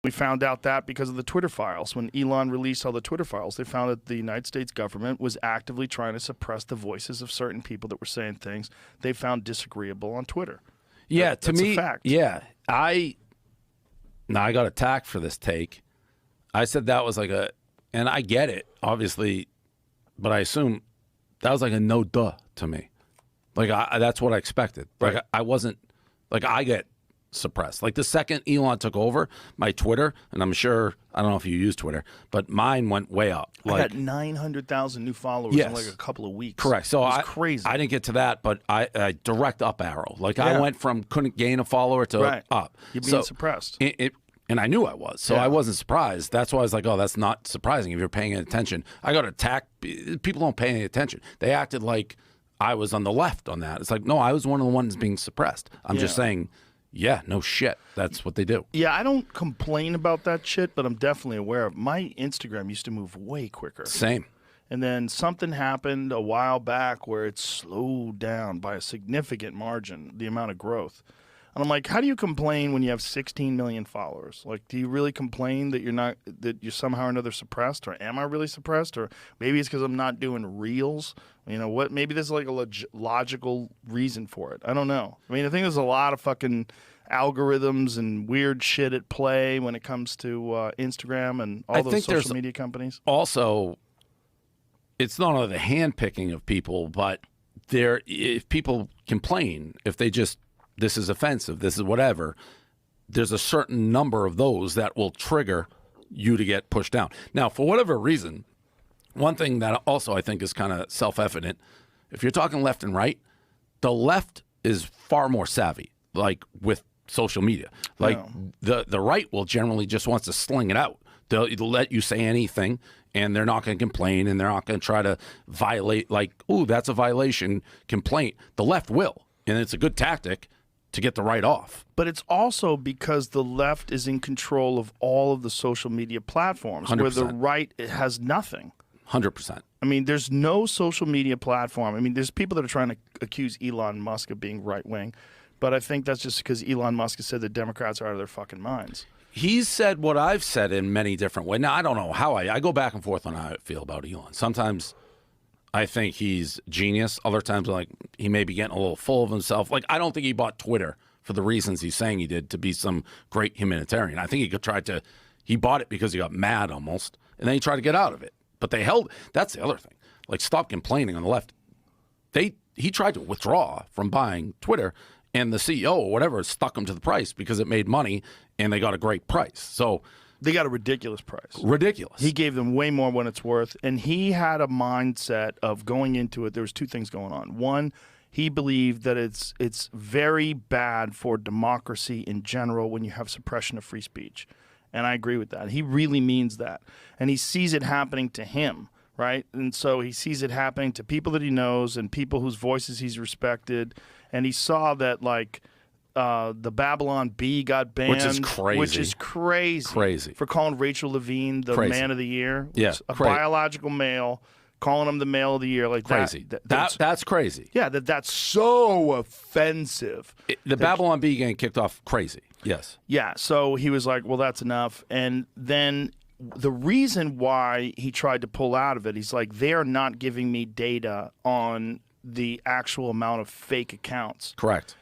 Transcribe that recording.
We found out that because of the Twitter files. When Elon released all the Twitter files, they found that the United States government was actively trying to suppress the voices of certain people that were saying things they found disagreeable on Twitter. Yeah, that's to me, a fact. Yeah, I got attacked for this take. I said that was like and I get it, obviously, but I assume that was like a no duh to me. Like that's what I expected. Like Right. I wasn't like I get suppressed. Like the second Elon took over my Twitter, and I'm sure I don't know if you use Twitter, but mine went way up. I got 900,000 new followers in like a couple of weeks. Correct. So it was crazy. I didn't get to that, but I direct up arrow. Like I went from couldn't gain a follower to up. You're being suppressed. And I knew I was, so I wasn't surprised. That's why I was like, oh, that's not surprising if you're paying attention. I got attacked. People don't pay any attention. They acted like I was on the left on that. It's like, no, I was one of the ones being suppressed. I'm just saying, yeah, no shit. That's what they do. Yeah, I don't complain about that shit, but I'm definitely aware of my Instagram used to move way quicker. Same. And then something happened a while back where it slowed down by a significant margin, the amount of growth. And I'm like, how do you complain when you have 16 million followers? Like, do you really complain that you're somehow or another suppressed? Or am I really suppressed? Or maybe it's because I'm not doing reels. You know what? Maybe there's like a logical reason for it. I don't know. I mean, I think there's a lot of fucking algorithms and weird shit at play when it comes to Instagram and all those social media companies. Also, it's not only the handpicking of people, but if people complain, if they just, this is offensive, this is whatever, there's a certain number of those that will trigger you to get pushed down. Now, for whatever reason, one thing that also I think is kind of self-evident, if you're talking left and right, the left is far more savvy, like with social media. Like the right will generally just wants to sling it out. They'll let you say anything, and they're not going to complain, and they're not going to try to violate, like, ooh, that's a violation complaint. The left will, and it's a good tactic to get the right off. But it's also because the left is in control of all of the social media platforms, 100%. where the right has nothing. 100%. I mean, there's no social media platform. I mean, there's people that are trying to accuse Elon Musk of being right-wing, but I think that's just because Elon Musk has said that Democrats are out of their fucking minds. He's said what I've said in many different ways. Now, I don't know how I go back and forth on how I feel about Elon. Sometimes I think he's genius. Other times, like, he may be getting a little full of himself. Like, I don't think he bought Twitter for the reasons he's saying he did, to be some great humanitarian. I think he bought it because he got mad almost, and then he tried to get out of it. But that's the other thing. Like, stop complaining on the left. He tried to withdraw from buying Twitter, and the CEO or whatever stuck him to the price because it made money, and they got a great price. So they got a ridiculous price. Ridiculous. He gave them way more than it's worth, and he had a mindset of going into it. There was two things going on. One, he believed that it's very bad for democracy in general when you have suppression of free speech. And I agree with that. He really means that. And he sees it happening to him, right? And so he sees it happening to people that he knows and people whose voices he's respected. And he saw that, like, the Babylon Bee got banned. Which is crazy. Which is crazy. Crazy. For calling Rachel Levine the man of the year. Yeah. A biological male, calling him the male of the year. Like, crazy. That's crazy. Yeah, that's so offensive. The Babylon Bee getting kicked off, crazy. Yes. Yeah, so he was like, well, that's enough. And then the reason why he tried to pull out of it, he's like, they're not giving me data on the actual amount of fake accounts. Correct.